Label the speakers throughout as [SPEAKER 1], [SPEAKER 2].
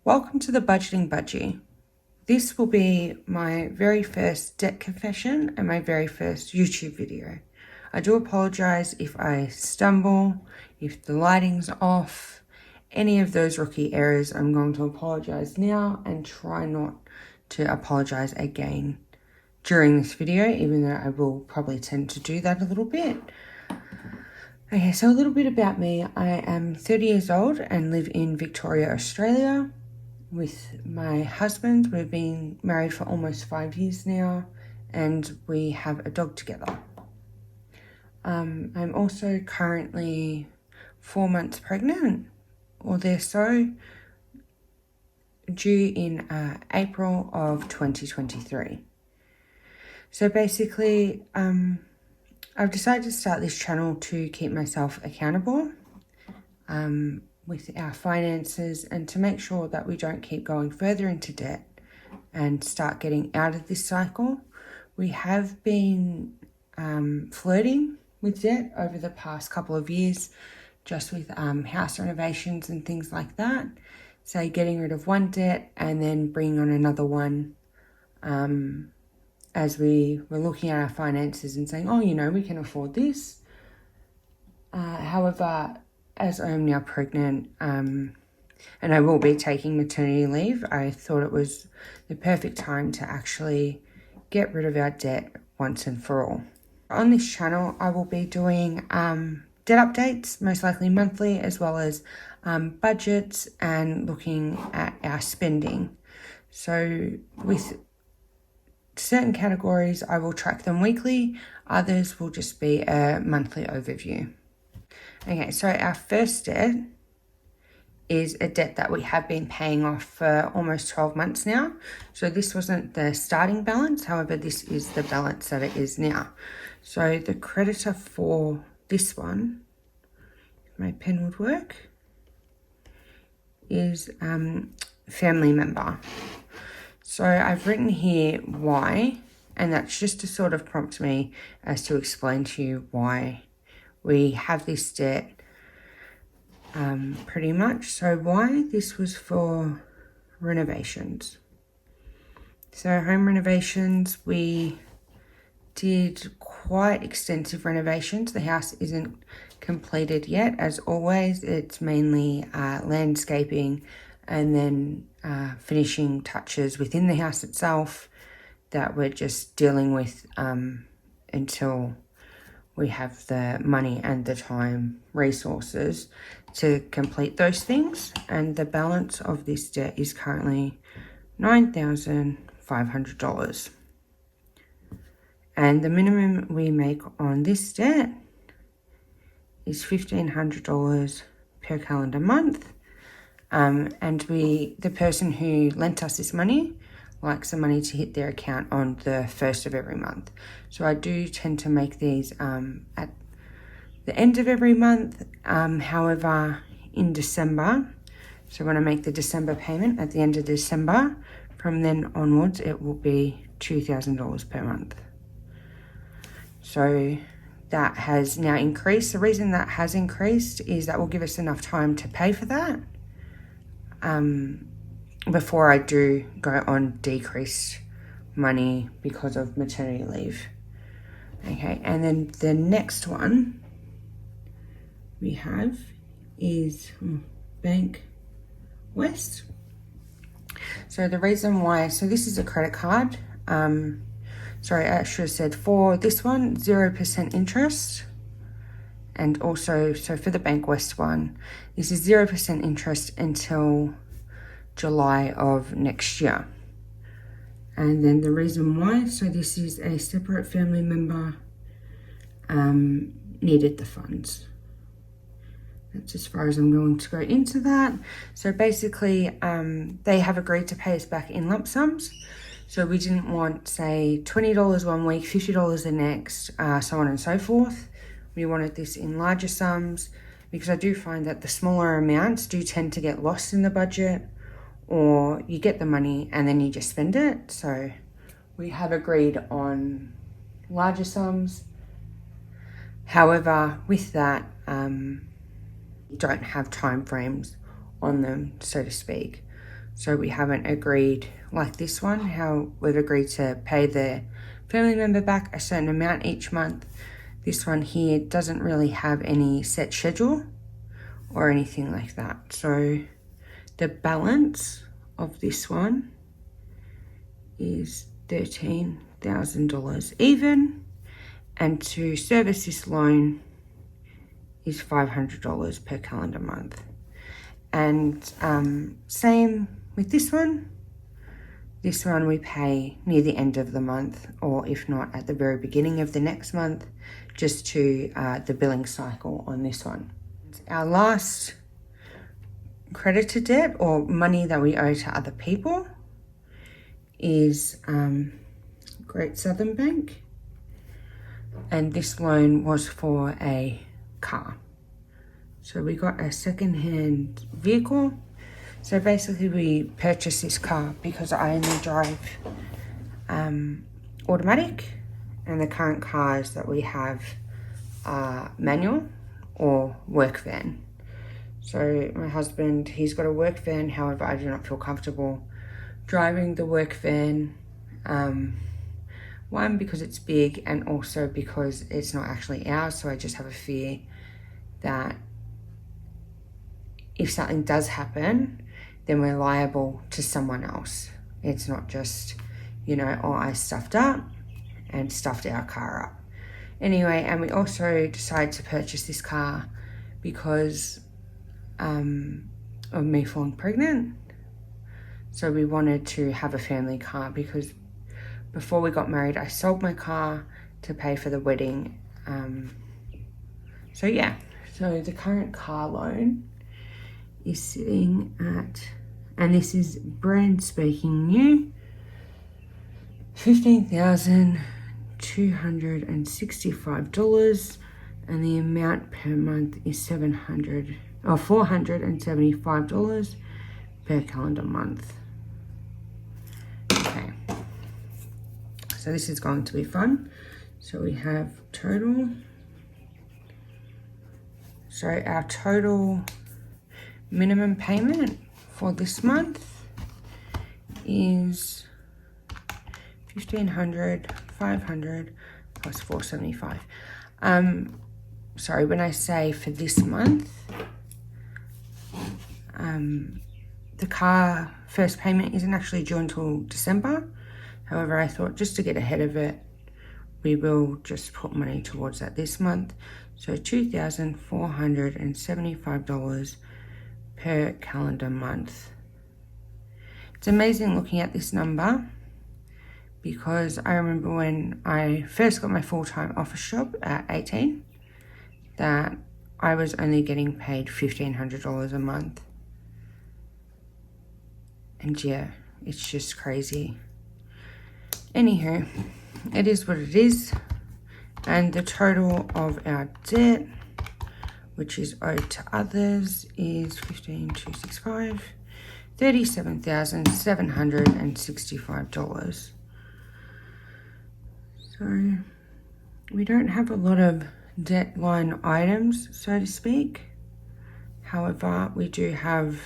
[SPEAKER 1] Welcome to the Budgeting Budgie. This will be my very first debt confession and my very first YouTube video. I do apologize if I stumble, if the lighting's off, any of those rookie errors. I'm going to apologize now and try not to apologize again during this video, even though I will probably tend to do that a little bit. Okay, so a little bit about me. I am 30 years old and live in Victoria, Australia. With my husband, we've been married for almost 5 years now, and we have a dog together. I'm also currently 4 months pregnant, or so, due in April of 2023. So basically, I've decided to start this channel to keep myself accountable with our finances and to make sure that we don't keep going further into debt and start getting out of this cycle. We have been flirting with debt over the past couple of years, just with house renovations and things like that. So getting rid of one debt and then bringing on another one as we were looking at our finances and saying, oh, we can afford this. However, as I am now pregnant and I will be taking maternity leave, I thought it was the perfect time to actually get rid of our debt once and for all. On this channel, I will be doing debt updates, most likely monthly, as well as budgets and looking at our spending. So with certain categories, I will track them weekly. Others will just be a monthly overview. Okay, so our first debt is a debt that we have been paying off for almost 12 months now. So this wasn't the starting balance, however, this is the balance that it is now. So the creditor for this one, if my pen would work, is family member. So I've written here why, and that's just to sort of prompt me as to explain to you why we have this debt, pretty much. So why this was for renovations. So home renovations, we did quite extensive renovations. The house isn't completed yet. As always, it's mainly landscaping and then finishing touches within the house itself that we're just dealing with until we have the money and the time, resources to complete those things. And the balance of this debt is currently $9,500. And the minimum we make on this debt is $1,500 per calendar month. And the person who lent us this money likes the money to hit their account on the 1st of every month. So I do tend to make these at the end of every month. However, in December, so when I make the December payment at the end of December, from then onwards, it will be $2,000 per month. So that has now increased. The reason that has increased is that will give us enough time to pay for that before I do go on decreased money because of maternity leave. Okay, and then the next one we have is Bank West. So the reason why, so this is a credit card. Sorry, I should have said for this one, 0% interest. And also, so for the Bank West one, this is 0% interest until July of next year. And then the reason why, so this is a separate family member needed the funds. That's as far as I'm going to go into that. So basically, they have agreed to pay us back in lump sums. So we didn't want, say, $20 one week, $50 the next, so on and so forth. We wanted this in larger sums because I do find that the smaller amounts do tend to get lost in the budget, or you get the money and then you just spend it. So we have agreed on larger sums. However, with that, you don't have time frames on them, so to speak. So we haven't agreed like this one, how we've agreed to pay the family member back a certain amount each month. This one here doesn't really have any set schedule or anything like that. So the balance of this one is $13,000 even, and to service this loan is $500 per calendar month. And same with this one. This one we pay near the end of the month, or if not at the very beginning of the next month, just to the billing cycle on this one. Our last creditor debt, or money that we owe to other people, is Great Southern Bank. And this loan was for a car. So we got a second-hand vehicle. So basically we purchased this car because I only drive automatic, and the current cars that we have are manual or work van. So my husband, he's got a work van, however I do not feel comfortable driving the work van. One, because it's big, and also because it's not actually ours, so I just have a fear that if something does happen, then we're liable to someone else. It's not just, you know, oh, I stuffed up and stuffed our car up. Anyway, and we also decided to purchase this car because of me falling pregnant. So we wanted to have a family car, because before we got married, I sold my car to pay for the wedding. So yeah, so the current car loan is sitting at, and this is brand spanking new, $15,265, and the amount per month is $475 per calendar month. Okay, so this is going to be fun. So we have total. So our total minimum payment for this month is $1,500, $500 plus $475. Sorry, when I say for this month, the car first payment isn't actually due until December. However, I thought just to get ahead of it, we will just put money towards that this month. So $2,475 per calendar month. It's amazing looking at this number, because I remember when I first got my full-time office job at 18, that I was only getting paid $1,500 a month. And yeah, it's just crazy. Anywho, it is what it is. And the total of our debt, which is owed to others, is $37,765. So we don't have a lot of debt line items, so to speak. However, we do have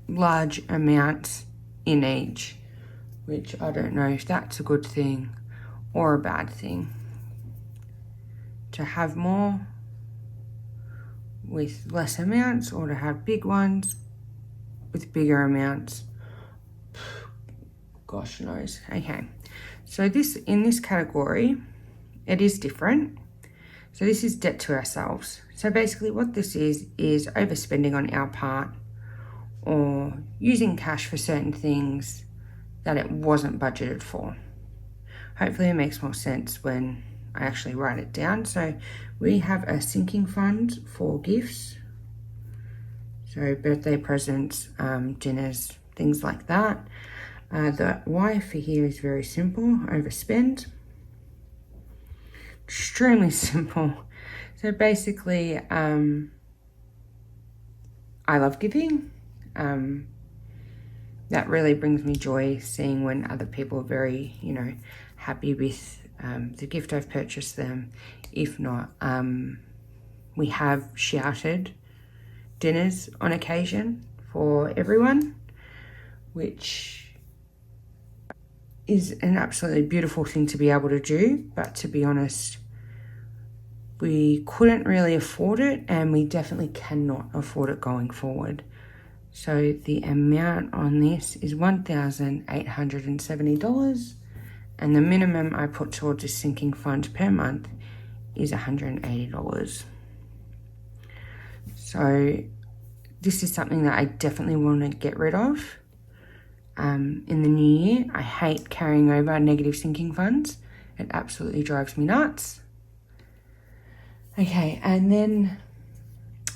[SPEAKER 1] large amounts in each, which I don't know if that's a good thing or a bad thing. To have more with less amounts, or to have big ones with bigger amounts. Gosh knows. Okay, so this, in this category, it is different. So this is debt to ourselves. So basically what this is overspending on our part, or using cash for certain things that it wasn't budgeted for. Hopefully it makes more sense when I actually write it down. So we have a sinking fund for gifts. So birthday presents, dinners, things like that. The why for here is very simple: overspend. Extremely simple. So basically, I love giving. That really brings me joy, seeing when other people are very, you know, happy with the gift I've purchased them. If not, we have shouted dinners on occasion for everyone, which is an absolutely beautiful thing to be able to do, but to be honest, we couldn't really afford it, and we definitely cannot afford it going forward. So the amount on this is $1,870, and the minimum I put towards a sinking fund per month is $180. So this is something that I definitely want to get rid of in the new year. I hate carrying over negative sinking funds. It absolutely drives me nuts. Okay, and then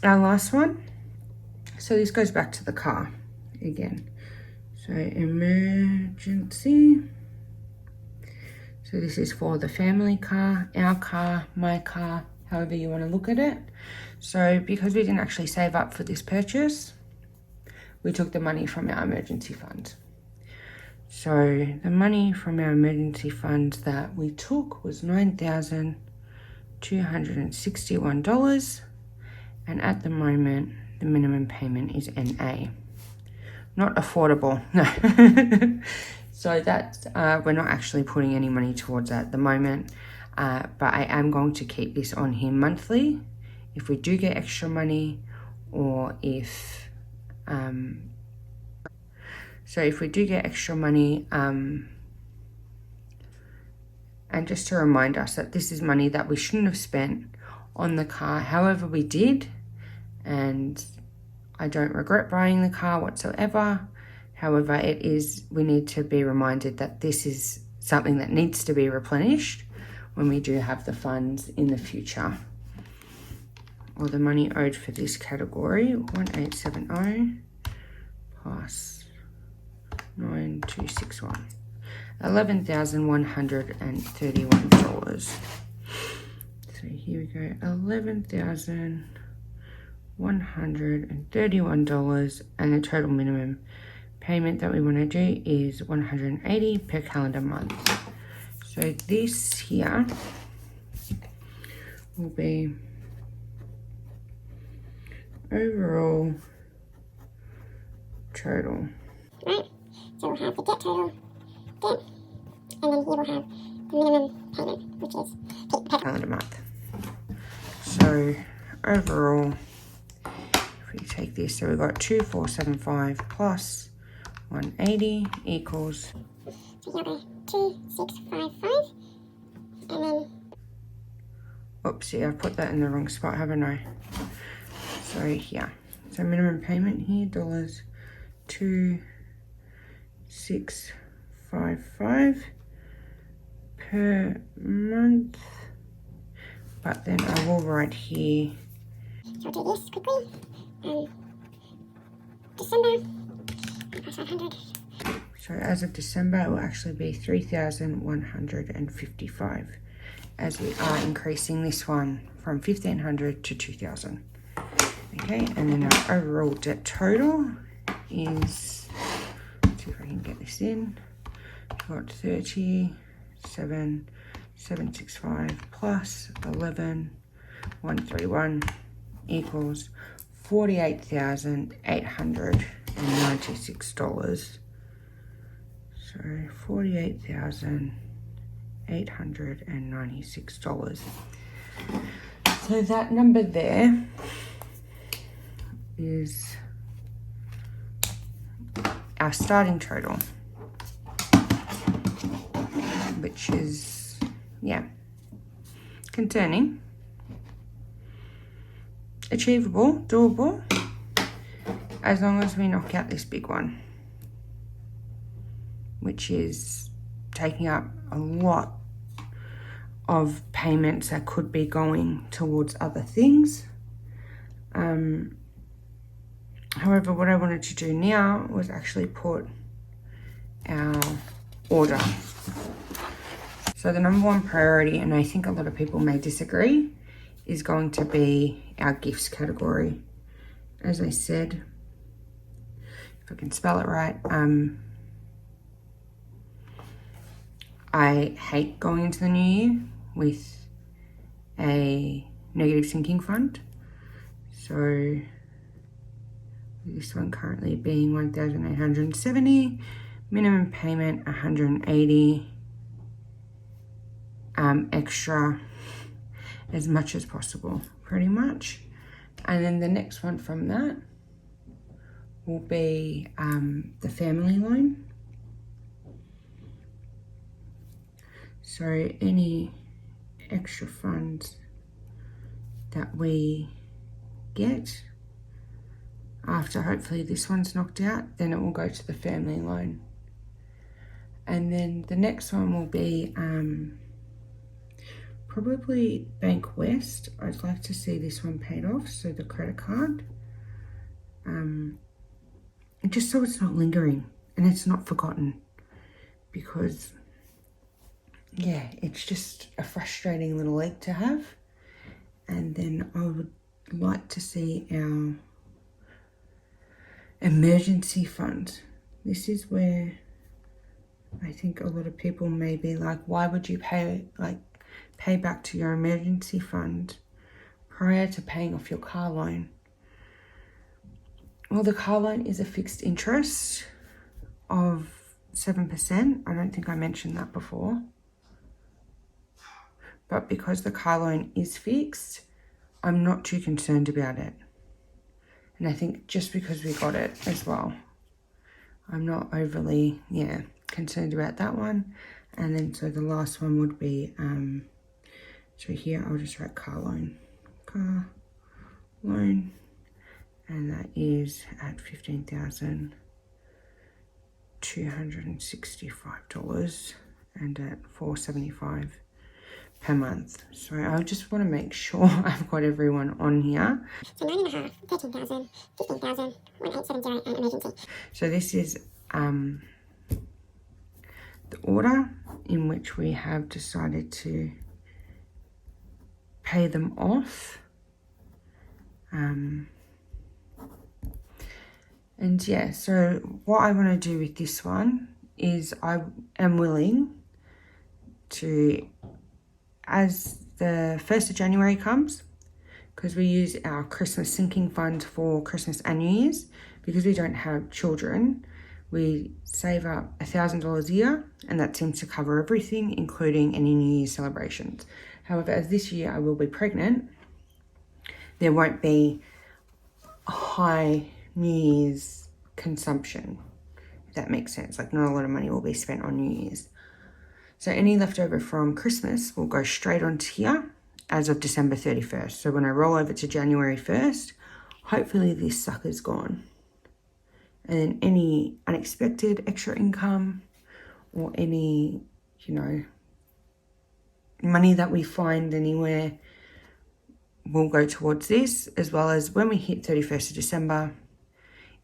[SPEAKER 1] our last one. So this goes back to the car again. So emergency. So this is for the family car, our car, my car, however you want to look at it. So because we didn't actually save up for this purchase, we took the money from our emergency fund. So the money from our emergency fund that we took was $9,261, and at the moment the minimum payment is NA. Not affordable, no. So that's we're not actually putting any money towards that at the moment, but I am going to keep this on here monthly if we do get extra money, or if so if we do get extra money, and just to remind us that this is money that we shouldn't have spent on the car. However, we did, and I don't regret buying the car whatsoever. However, we need to be reminded that this is something that needs to be replenished when we do have the funds in the future. Or the money owed for this category, 1870 plus 9261. $11,131. So here we go, $11,131, and the total minimum payment that we want to do is $180 per calendar month. So this here will be overall total.
[SPEAKER 2] Right, so we'll have the debt total, debt, and then here we'll have the minimum payment, which is
[SPEAKER 1] per calendar month. So overall, if we take this, so we've got 2475 plus 180 equals,
[SPEAKER 2] so you have 2655, and then,
[SPEAKER 1] oopsie, I've put that in the wrong spot, haven't I? So here, so minimum payment here, $2,655 per month, but then I will write here,
[SPEAKER 2] so we'll do this quickly, December, plus 500.
[SPEAKER 1] so as of December, it will actually be $3,155, as we are increasing this one from $1,500 to $2,000. Okay, and then our overall debt total is, let's see if I can get this in, we've got 37,765 plus 11,131 equals $48,896. So $48,896. So that number there is our starting total, which is, yeah, concerning, achievable, doable, as long as we knock out this big one, which is taking up a lot of payments that could be going towards other things. However, what I wanted to do now was actually put our order. So the number one priority, and I think a lot of people may disagree, is going to be our gifts category. As I said, if I can spell it right, I hate going into the new year with a negative sinking fund. So This one currently being $1,870, minimum payment $180, extra as much as possible, pretty much. And then the next one from that will be the family loan. So any extra funds that we get after hopefully this one's knocked out, then it will go to the family loan. And then the next one will be probably Bank West. I'd like to see this one paid off, so the credit card. Just so it's not lingering and it's not forgotten, because yeah, it's just a frustrating little egg to have. And then I would like to see our emergency fund. This is where I think a lot of people may be like, why would you pay back to your emergency fund prior to paying off your car loan? Well, the car loan is a fixed interest of 7%. I don't think I mentioned that before. But because the car loan is fixed, I'm not too concerned about it. And I think just because we got it as well, I'm not overly, concerned about that one. And then so the last one would be, so here I'll just write car loan, and that is at $15,265 and at $475 per month. So I just want to make sure I've got everyone on here.
[SPEAKER 2] So 9.5, 13,000, 15,000, 1870 and emergency.
[SPEAKER 1] So this is the order in which we have decided to pay them off. And yeah, so what I want to do with this one is I am willing to, as the 1st of January comes, because we use our Christmas sinking fund for Christmas and New Year's, because we don't have children, we save up $1,000 a year, and that seems to cover everything, including any New Year's celebrations. However, as this year I will be pregnant, there won't be a high New Year's consumption, if that makes sense. Like, not a lot of money will be spent on New Year's. So any leftover from Christmas will go straight onto here as of December 31st. So when I roll over to January 1st, hopefully this sucker's gone. And then any unexpected extra income or any, money that we find anywhere will go towards this, as well as when we hit 31st of December,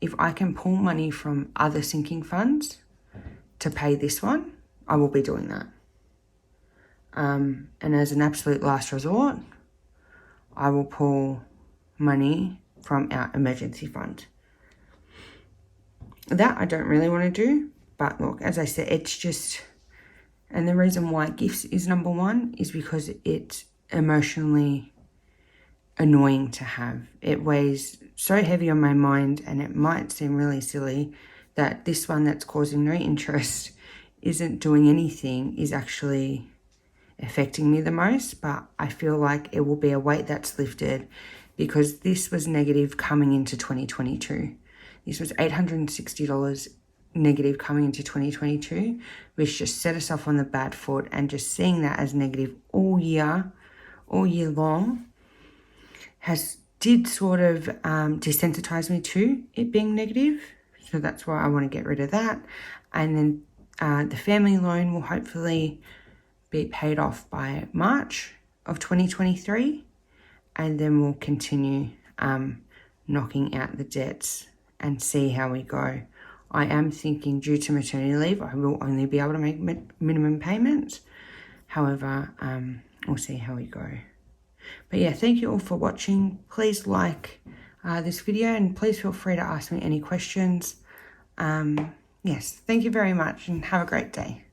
[SPEAKER 1] if I can pull money from other sinking funds to pay this one, I will be doing that. And as an absolute last resort, I will pull money from our emergency fund. That I don't really want to do, but look, as I said, it's just, and the reason why gifts is number one is because it's emotionally annoying to have. It weighs so heavy on my mind, and it might seem really silly that this one that's causing no interest isn't doing anything is actually affecting me the most, but I feel like it will be a weight that's lifted because this was negative coming into 2022. This was $860 negative coming into 2022, which just set us off on the bad foot, and just seeing that as negative all year long did sort of desensitize me to it being negative. So that's why I want to get rid of that. And then the family loan will hopefully be paid off by March of 2023, and then we'll continue knocking out the debts and see how we go. I am thinking due to maternity leave, I will only be able to make minimum payments. However, we'll see how we go. But yeah, thank you all for watching. Please like this video, and please feel free to ask me any questions. Yes, thank you very much, and have a great day.